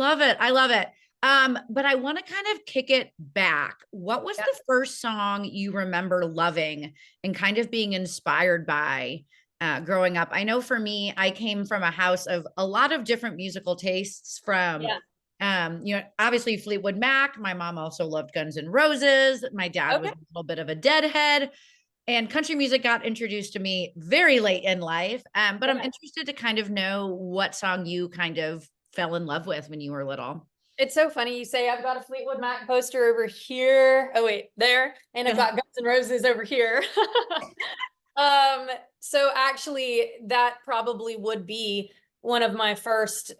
love it. I love it. But I want to kind of kick it back. What was Yeah. the first song you remember loving and kind of being inspired by growing up? I know for me, I came from a house of a lot of different musical tastes from Yeah. obviously Fleetwood Mac. My mom also loved Guns N' Roses. My dad was Okay. a little bit of a deadhead. And country music got introduced to me very late in life. But I'm Yeah. interested to kind of know what song you kind of fell in love with when you were little. It's so funny you say I've got a Fleetwood Mac poster over here. Oh wait, there. And I've got Guns N' Roses over here. Um, so actually that probably would be one of my first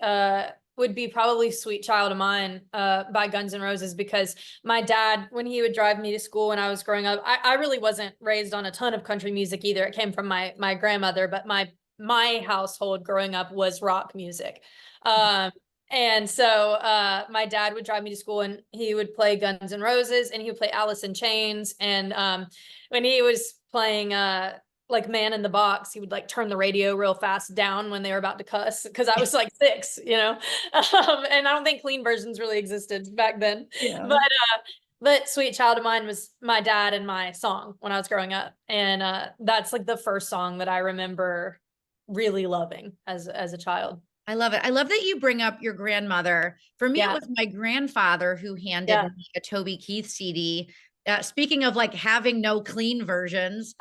would be probably Sweet Child of Mine by Guns N' Roses, because my dad, when he would drive me to school when I was growing up, I really wasn't raised on a ton of country music either. It came from my grandmother, but my household growing up was rock music. Um, and so my dad would drive me to school and he would play Guns N' Roses and he would play Alice in Chains. And when he was playing like Man in the Box, he would like turn the radio real fast down when they were about to cuss, because I was like 6, you know. And I don't think clean versions really existed back then. Yeah. But Sweet Child of Mine was my dad and my song when I was growing up. And that's like the first song that I remember really loving as a child. I love it. I love that you bring up your grandmother. For me, it Yeah. was my grandfather who handed Yeah. me a Toby Keith CD. Speaking of like having no clean versions,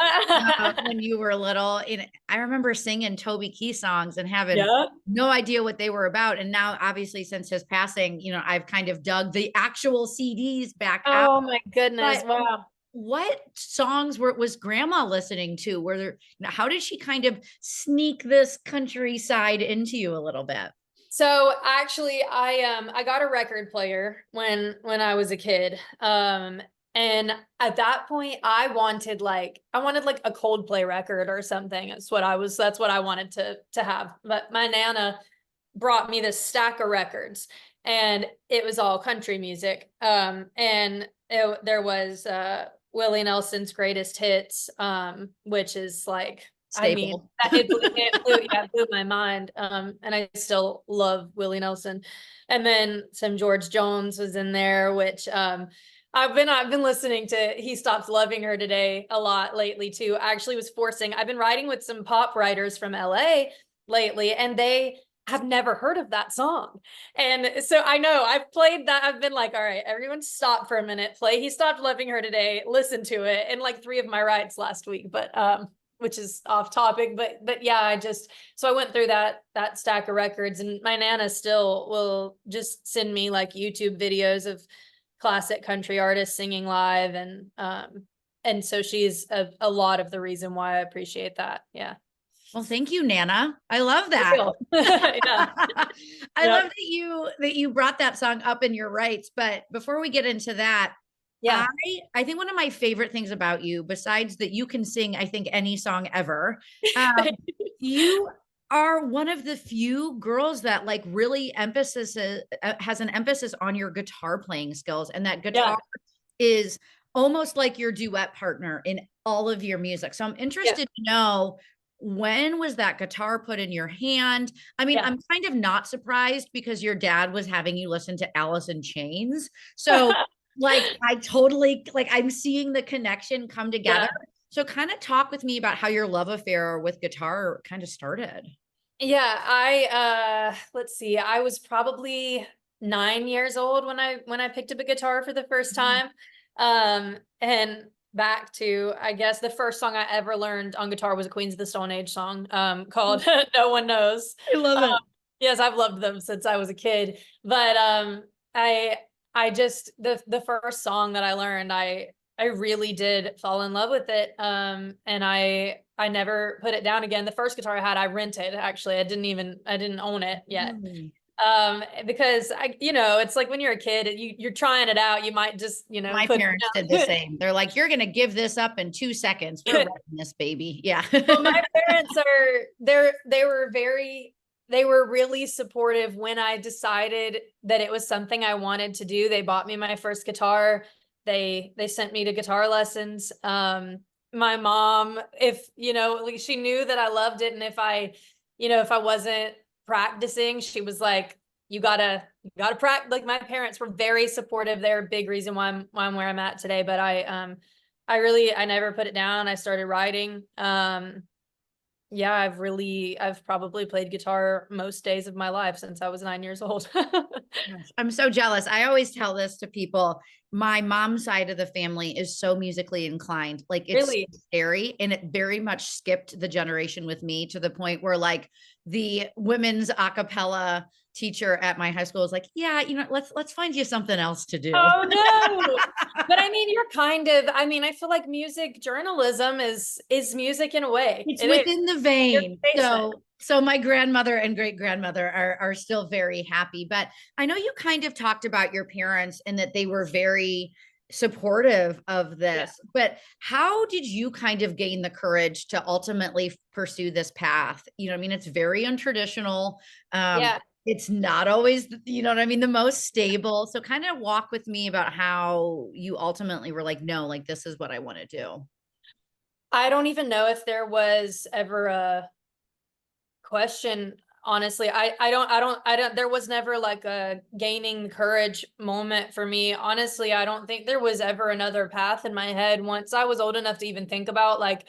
when you were little, and I remember singing Toby Keith songs and having Yeah. no idea what they were about. And now, obviously, since his passing, I've kind of dug the actual CDs back out. Oh my goodness. But Wow. what songs was grandma listening to? Were there, how did she kind of sneak this countryside into you a little bit? So actually I got a record player when I was a kid. And at that point I wanted like a Coldplay record or something. That's what I wanted to have. But my nana brought me this stack of records and it was all country music. There was Willie Nelson's Greatest Hits, which is like, I mean, Staple. it blew my mind. And I still love Willie Nelson. And then some George Jones was in there, which I've been listening to He Stopped Loving Her Today a lot lately too. I actually was I've been writing with some pop writers from LA lately, and they have never heard of that song. And so I know I've played that. I've been like, all right, everyone stop for a minute, play He Stopped Loving Her Today, listen to it, in like 3 of my writes last week. But which is off topic, but yeah, I went through that stack of records, and my nana still will just send me like YouTube videos of classic country artists singing live, and so she's a lot of the reason why I appreciate that. Yeah. Well, thank you, Nana. I love that. Yeah. I Yep. love that you brought that song up in your rights. But before we get into that, I Yeah. I think one of my favorite things about you, besides that you can sing, I think any song ever, um, you are one of the few girls that like really has an emphasis on your guitar playing skills, and that Yeah. guitar is almost like your duet partner in all of your music. So I'm Yeah. interested to know, when was that guitar put in your hand? I mean, Yeah. I'm kind of not surprised because your dad was having you listen to Alice in Chains. So like I totally like I'm seeing the connection come Yeah. together. So kind of talk with me about how your love affair with guitar kind of started. Yeah, I let's see. I was probably 9 years old when I picked up a guitar for the first time. And back to, I guess, the first song I ever learned on guitar was a Queens of the Stone Age song called No One Knows. I love Um, it. yes, I've loved them since I was a kid. But I I just the first song that I learned, I really did fall in love with it. And I never put it down again. The first guitar I had, I rented actually. I didn't own it yet. Really? Because it's like when you're a kid, you're trying it out, you might just, My put parents did it the down. same. They're like, you're going to give this up in 2 seconds. We're writing this baby. Yeah. Well, my parents they were really supportive when I decided that it was something I wanted to do. They bought me my first guitar. They sent me to guitar lessons. My mom, if like, she knew that I loved it, and if I wasn't practicing, she was like, you gotta practice. Like my parents were very supportive. They're a big reason why I'm where I'm at today. But I never put it down. I started writing. Yeah, I've probably played guitar most days of my life since I was 9 years old. Gosh, I'm so jealous. I always tell this to people. My mom's side of the family is so musically inclined. Like it's Really? scary. And it very much skipped the generation with me to the point where like the women's a cappella teacher at my high school was like, yeah, let's find you something else to do. Oh no. But I mean, you're kind of, I mean, I feel like music journalism is music in a way. It's It is. within the vein. Face it. So my grandmother and great grandmother are still very happy. But I know you kind of talked about your parents and that they were very supportive of this. Yeah. But how did you kind of gain the courage to ultimately pursue this path? You know, I mean, it's very untraditional. Yeah. It's not always, you know what I mean, the most stable. So kind of walk with me about how you ultimately were like, no, like this is what I want to do. I don't even know if there was ever a question. Honestly, I don't, there was never like a gaining courage moment for me. Honestly, I don't think there was ever another path in my head once I was old enough to even think about like,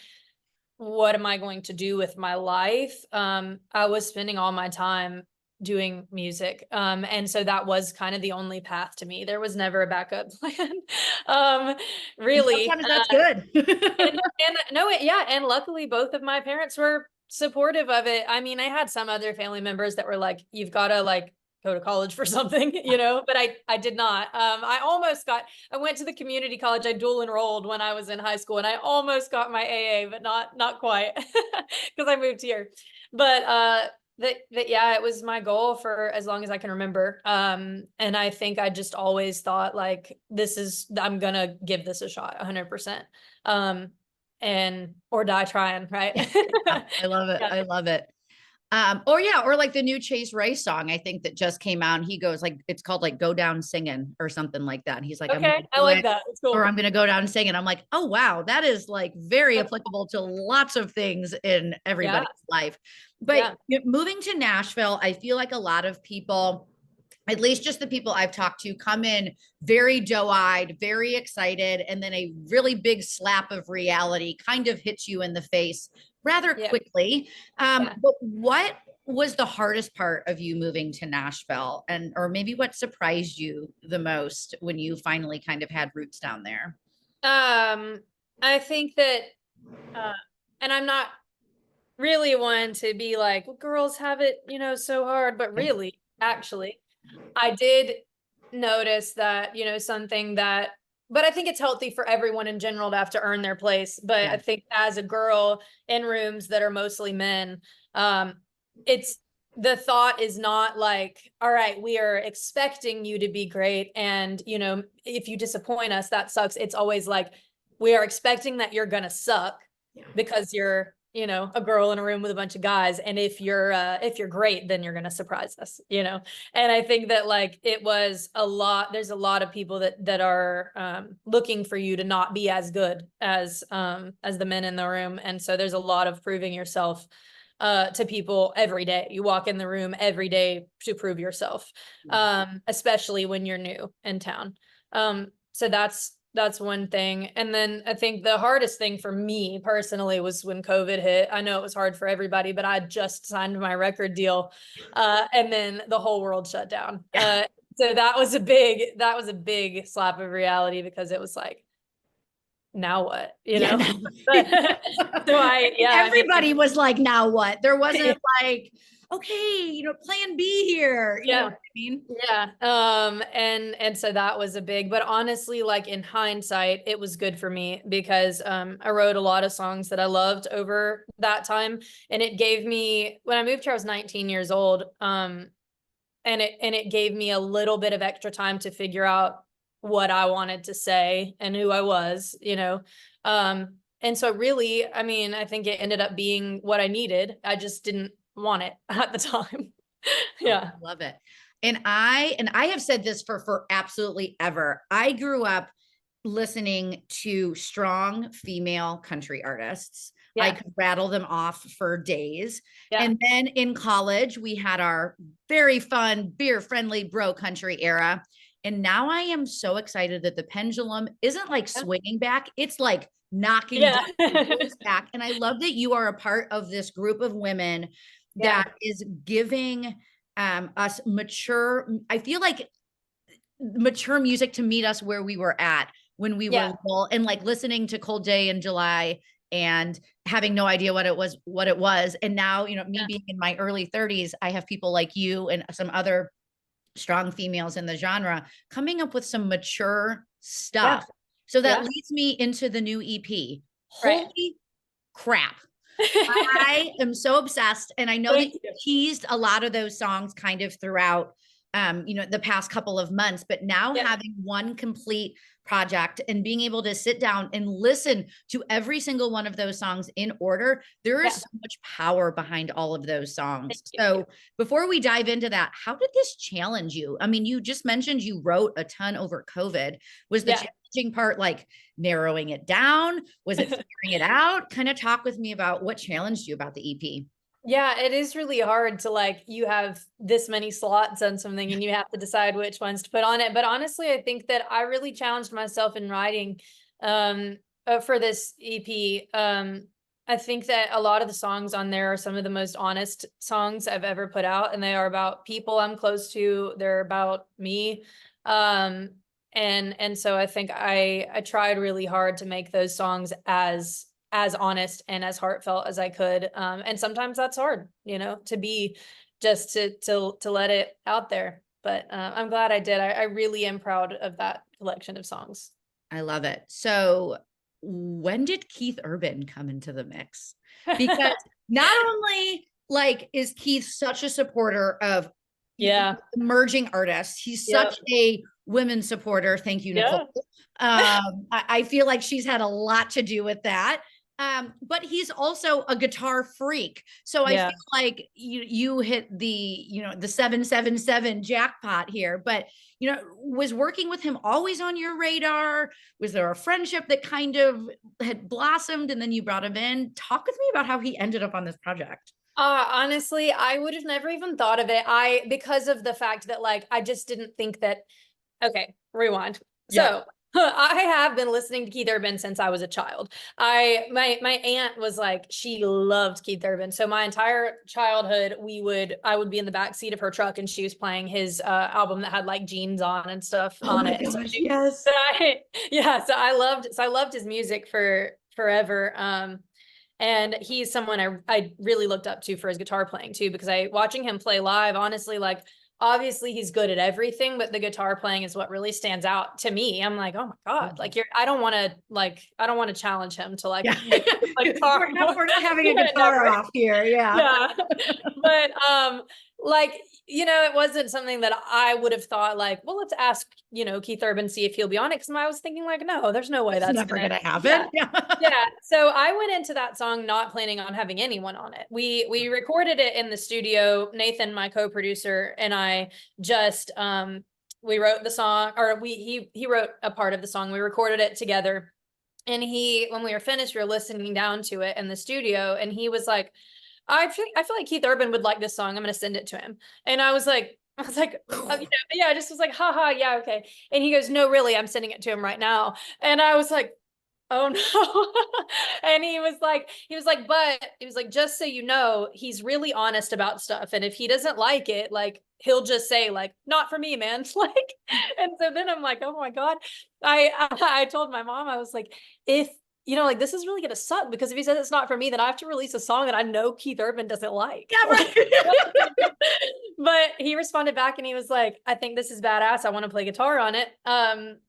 what am I going to do with my life? I was spending all my time doing music. And so that was kind of the only path to me. There was never a backup plan. Um, And really. sometimes that's good. And no, yeah. And luckily both of my parents were supportive of it. I mean, I had some other family members that were like, you've got to like go to college for something, you know, but I did not. I went to the community college. I dual enrolled when I was in high school and I almost got my AA, but not quite because I moved here. But, yeah, it was my goal for as long as I can remember. And I think I just always thought like, I'm gonna give this a shot 100%. And or die trying, right? I love it. Yeah. I love it. Or like the new Chase Ray song, I think that just came out. And he goes like, it's called like Go Down Singing or something like that. And he's like, I'm gonna Okay, I do like it, that. It's or cool. I'm gonna go down and sing. And I'm like, oh wow, that is like very applicable to lots of things in Yeah, everybody's life. But yeah, moving to Nashville, I feel like a lot of people, at least just the people I've talked to, come in very doe-eyed, very excited, and then a really big slap of reality kind of hits you in the face rather yeah, quickly. yeah. But what was the hardest part of you moving to Nashville, and or maybe what surprised you the most when you finally kind of had roots down there? Um, I think that, uh, and I'm not really one to be like, well, girls have it, so hard, but really, actually, I did notice that, something that, but I think it's healthy for everyone in general to have to earn their place. But Yeah. I think as a girl in rooms that are mostly men, um, it's the thought is not like, all right, we are expecting you to be great. And, if you disappoint us, that sucks. It's always like, we are expecting that you're going to suck because you're a girl in a room with a bunch of guys, and if you're great, then you're gonna surprise us. And I think that like it was a lot, there's a lot of people that are looking for you to not be as good as the men in the room, and so there's a lot of proving yourself to people every day. You walk in the room every day to prove yourself, especially when you're new in town. So that's one thing. And then I think the hardest thing for me personally was when COVID hit. I know it was hard for everybody, but I just signed my record deal. And then the whole world shut down. Yeah. So that was a big slap of reality, because it was like, now what, Yeah. But, so I mean, Everybody was like, now what? There wasn't like, okay, plan B here. You know yeah. what I mean? Yeah. And so that was a big, but honestly, like in hindsight, it was good for me because I wrote a lot of songs that I loved over that time. And it gave me, when I moved here, I was 19 years old. And it gave me a little bit of extra time to figure out what I wanted to say and who I was. And so really, I mean, I think it ended up being what I needed. I just didn't want it at the time. Oh, Yeah. I love it. And I have said this for absolutely ever. I grew up listening to strong female country artists. I Yeah. could rattle them off for days. Yeah. And then in college, we had our very fun, beer friendly bro country era. And now I am so excited that the pendulum isn't like Yeah. swinging back, it's like knocking Yeah. down the doors back. And I love that you are a part of this group of women Yeah. that is giving us mature, I feel like mature music to meet us where we were at when we were Yeah. little, and like listening to Cold Day in July and having no idea what it was. And now, me Yeah. being in my early 30s, I have people like you and some other strong females in the genre coming up with some mature Yeah. stuff. So that Yeah. leads me into the new EP. Right. Holy crap. I am so obsessed. And I know that Thank you you. teased a lot of those songs kind of throughout the past couple of months, but now Yeah. having one complete project and being able to sit down and listen to every single one of those songs in order, there is Yeah. so much power behind all of those songs. Thank you. So before we dive into that, how did this challenge you? I mean, you just mentioned you wrote a ton over COVID. Was the Yeah. challenging part like narrowing it down? Was it figuring it out? Kind of talk with me about what challenged you about the EP. Yeah, it is really hard to like, you have this many slots on something and you have to decide which ones to put on it. But honestly, I think that I really challenged myself in writing for this EP. I think that a lot of the songs on there are some of the most honest songs I've ever put out, and they are about people I'm close to. They're about me. And so I think I tried really hard to make those songs as honest and as heartfelt as I could. And sometimes that's hard, to be just to let it out there. But I'm glad I did. I really am proud of that collection of songs. I love it. So, when did Keith Urban come into the mix? Because not only like is Keith such a supporter of Yeah. emerging artists, he's Yep. such a women supporter. Thank you, Yeah. Nicole. I feel like she's had a lot to do with that. But he's also a guitar freak. So I Yeah. feel like you hit the 777 jackpot here. But was working with him always on your radar? Was there a friendship that kind of had blossomed and then you brought him in? Talk with me about how he ended up on this project. Honestly, I would have never even thought of it. Because of the fact that like, I just didn't think that, okay, rewind. Yeah. So I have been listening to Keith Urban since I was a child. My aunt was like, she loved Keith Urban. So my entire childhood, I would be in the back seat of her truck and she was playing his album that had like jeans on and stuff Oh on my it. gosh, yes. So I loved his music for forever. And he's someone I really looked up to for his guitar playing too, because watching him play live, honestly, like obviously he's good at everything, but the guitar playing is what really stands out to me. I'm like, oh my God, like I don't want to challenge him to like, Yeah. guitar. we're not having a guitar off here. Yeah. Yeah. But like, it wasn't something that I would have thought like, well, let's ask, Keith Urban, see if he'll be on it. Cause I was thinking like, no, there's no way It's that's never gonna happen. Yeah. Yeah. So I went into that song not planning on having anyone on it. We recorded it in the studio. Nathan, my co-producer, and I just we wrote the song, or he wrote a part of the song. We recorded it together. And when we were finished, we were listening down to it in the studio, and he was like, I feel like Keith Urban would like this song. I'm going to send it to him. And I was like, yeah, I just was like, haha, yeah, okay. And he goes, no, really, I'm sending it to him right now. And I was like, oh no. And he was like, just so you know, he's really honest about stuff. And if he doesn't like it, like he'll just say like, not for me, man. Like, and so then I'm like, oh my God. I told my mom, I was like, if like this is really gonna suck, because if he says it's not for me, then I have to release a song that I know Keith Urban doesn't like. Yeah, right. But he responded back and he was like, I think this is badass. I want to play guitar on it. And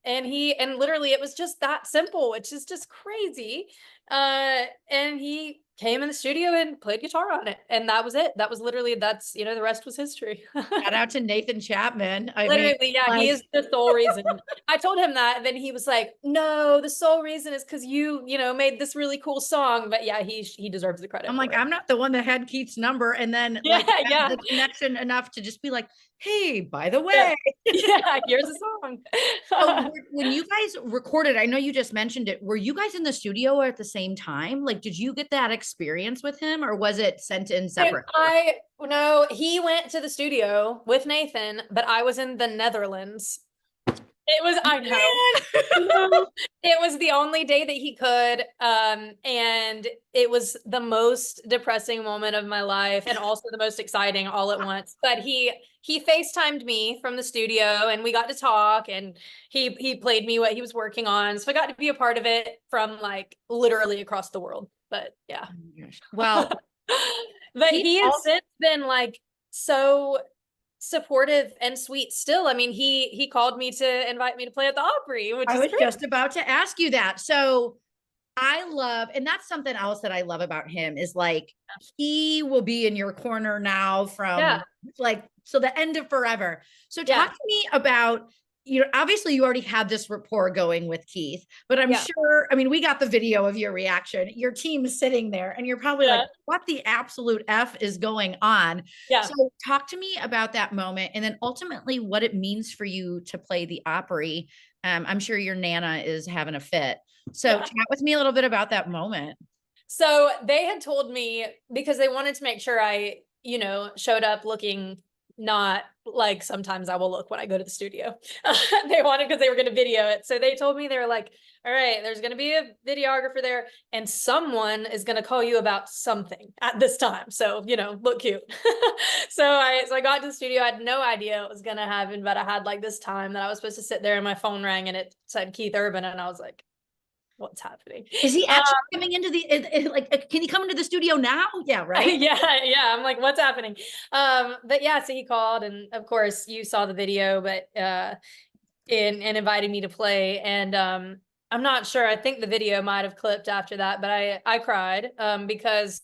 literally it was just that simple, which is just crazy. And he came in the studio and played guitar on it. And that was it. That was literally, that's, you know, the rest was history. Shout out to Nathan Chapman. I mean, Literally, yeah, like, he is the sole reason. I told him that, and then he was like, "No, the sole reason is because you know, made this really cool song." But yeah, he deserves the credit. I'm like, for it. I'm not the one that had Keith's number and then Yeah, like had yeah. the connection enough to just be like, hey, by the Yeah, way. yeah, here's a song. So when you guys recorded, I know you just mentioned it, were you guys in the studio at the same time? Like, did you get that experience with him or was it sent in And separate? no, he went to the studio with Nathan, but I was in the Netherlands. It was, I know, it was the only day that he could. And it was the most depressing moment of my life and also the most exciting all at once. But he FaceTimed me from the studio and we got to talk and he played me what he was working on. So I got to be a part of it from like literally across the world. But yeah. Oh my gosh. Well, but he has since been like so supportive and sweet still. I mean, he called me to invite me to play at the Opry, which I is was great. just about to ask you that. So I love, and that's something else that I love about him is like, he will be in your corner now from like, so the end of forever. So talk to me about, you know, obviously you already had this rapport going with Keith, but I'm sure, I mean, we got the video of your reaction, your team is sitting there and you're probably like, what the absolute F is going on? So talk to me about that moment. And then ultimately what it means for you to play the Opry. I'm sure your Nana is having a fit. So chat with me a little bit about that moment. So they had told me because they wanted to make sure I, you know, showed up looking not like sometimes I will look when I go to the studio. They wanted because they were going to video it. So they told me, they were like, all right, there's going to be a videographer there and someone is going to call you about something at this time. So, you know, look cute. So I got to the studio. I had no idea it was going to happen, but I had like this time that I was supposed to sit there and my phone rang and it said Keith Urban. And I was like, what's happening? Is he actually coming into the, like, can he come into the studio now? Yeah, right? Yeah. I'm like, what's happening? But yeah, so he called and of course you saw the video, but and invited me to play. And I'm not sure, I think the video might have clipped after that, but I cried because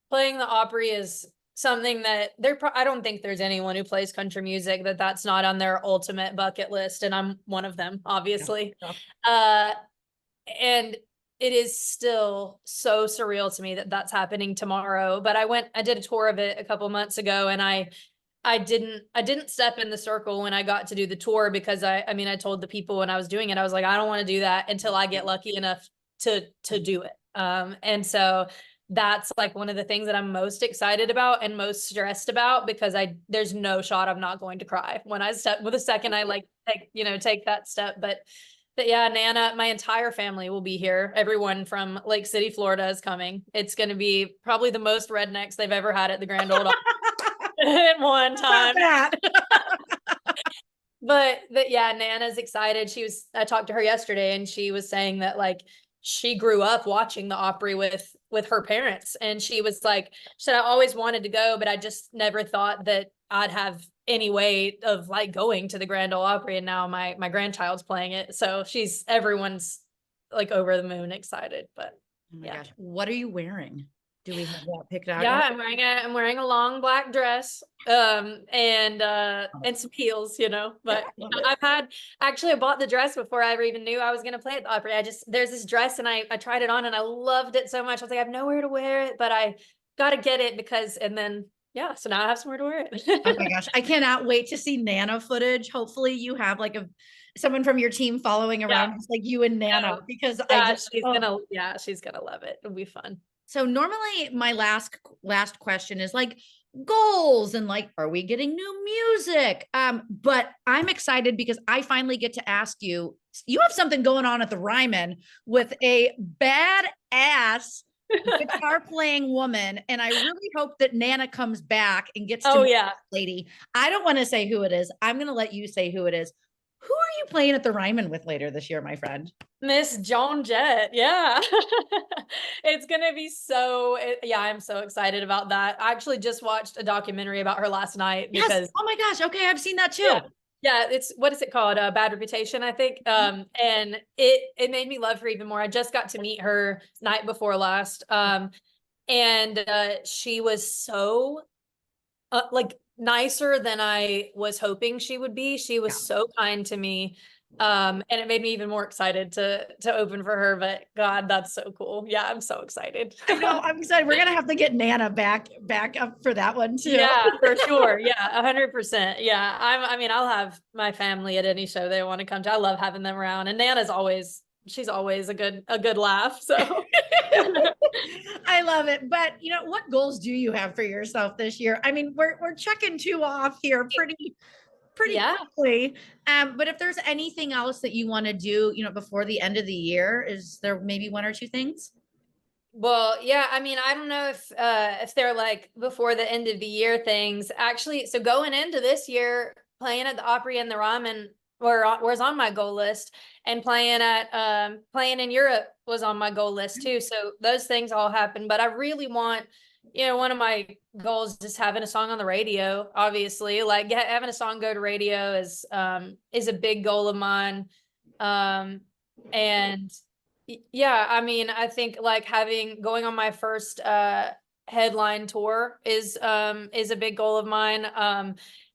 playing the Opry is something that I don't think there's anyone who plays country music that's not on their ultimate bucket list. And I'm one of them, obviously. And it is still so surreal to me that that's happening tomorrow. But I did a tour of it a couple months ago and I didn't step in the circle when I got to do the tour because I mean, I told the people when I was doing it, I was like, I don't want to do that until I get lucky enough to do it. And so that's like one of the things that I'm most excited about and most stressed about because there's no shot I'm not going to cry when I step with a second I like take that step. But yeah, Nana, my entire family will be here. Everyone from Lake City, Florida is coming. It's going to be probably the most rednecks they've ever had at the Grand Ole Opry at one time. But yeah, Nana's excited. I talked to her yesterday and she was saying that like she grew up watching the Opry with her parents. And she said, I always wanted to go, but I just never thought that I'd have any way of like going to the Grand Ole Opry. And now my grandchild's playing it. So everyone's like over the moon excited, but oh my gosh. What are you wearing? Do we have that picked out? Yeah, yet? I'm wearing a long black dress, and some heels, but I bought the dress before I ever even knew I was going to play at the Opry. There's this dress and I tried it on and I loved it so much. I was like, I have nowhere to wear it, but I got to get it so now I have somewhere to wear it. Oh my gosh. I cannot wait to see Nana footage. Hopefully you have like someone from your team following around just like you and Nana because she's gonna love it. It'll be fun. So normally my last question is like goals and like, are we getting new music? But I'm excited because I finally get to ask you have something going on at the Ryman with a badass guitar playing woman. And I really hope that Nana comes back and gets to meet this lady. I don't want to say who it is. I'm going to let you say who it is. Who are you playing at the Ryman with later this year, my friend? Miss Joan Jett. Yeah. It's going to be I'm so excited about that. I actually just watched a documentary about her last night because oh my gosh. Okay. I've seen that too. Yeah. What is it called? Bad Reputation, I think. And it made me love her even more. I just got to meet her night before last. And she was so like nicer than I was hoping she would be. She was so kind to me. And it made me even more excited to open for her. But God, that's so cool. Yeah, I'm so excited. I know, I'm excited. We're gonna have to get Nana back up for that one too. Yeah, for sure. Yeah, 100%. Yeah, I mean, I'll have my family at any show they want to come to. I love having them around, and Nana's always, she's always a good laugh. So I love it. But you know, what goals do you have for yourself this year? I mean, we're checking two off here pretty yeah. quickly. But if there's anything else that you want to do, you know, before the end of the year, is there maybe one or two things? Well, yeah, I mean, I don't know if they're like before the end of the year things. Actually, so going into this year, playing at the Opry and the Ramen was on my goal list, and playing in Europe was on my goal list too. So those things all happened, but I really want, you know, one of my goals is having a song on the radio, obviously. Like having a song go to radio is a big goal of mine. And yeah, I mean, I think like going on my first headline tour is a big goal of mine.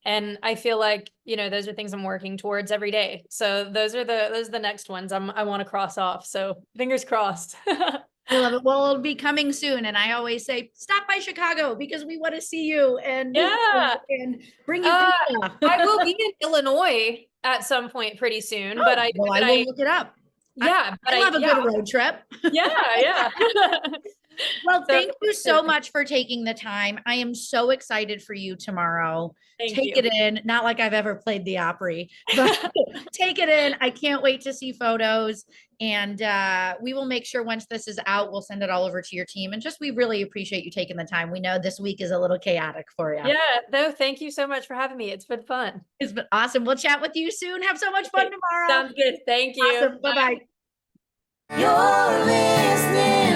And I feel like, you know, those are things I'm working towards every day. So those are the next ones I want to cross off. So fingers crossed. I love it. Well, it'll be coming soon. And I always say, stop by Chicago because we want to see you and Yeah. and bring you pizza. I will be in Illinois at some point pretty soon, Oh, but I will look it up. yeah, but I love a good road trip. Yeah, yeah. Well, thank you so much for taking the time. I am so excited for you tomorrow. Take it in. Not like I've ever played the Opry, but take it in. I can't wait to see photos. And we will make sure once this is out, we'll send it all over to your team. And just, we really appreciate you taking the time. We know this week is a little chaotic for you. Yeah, no, thank you so much for having me. It's been fun. It's been awesome. We'll chat with you soon. Have so much fun tomorrow. Sounds good. Thank you. Awesome. Bye-bye. You're listening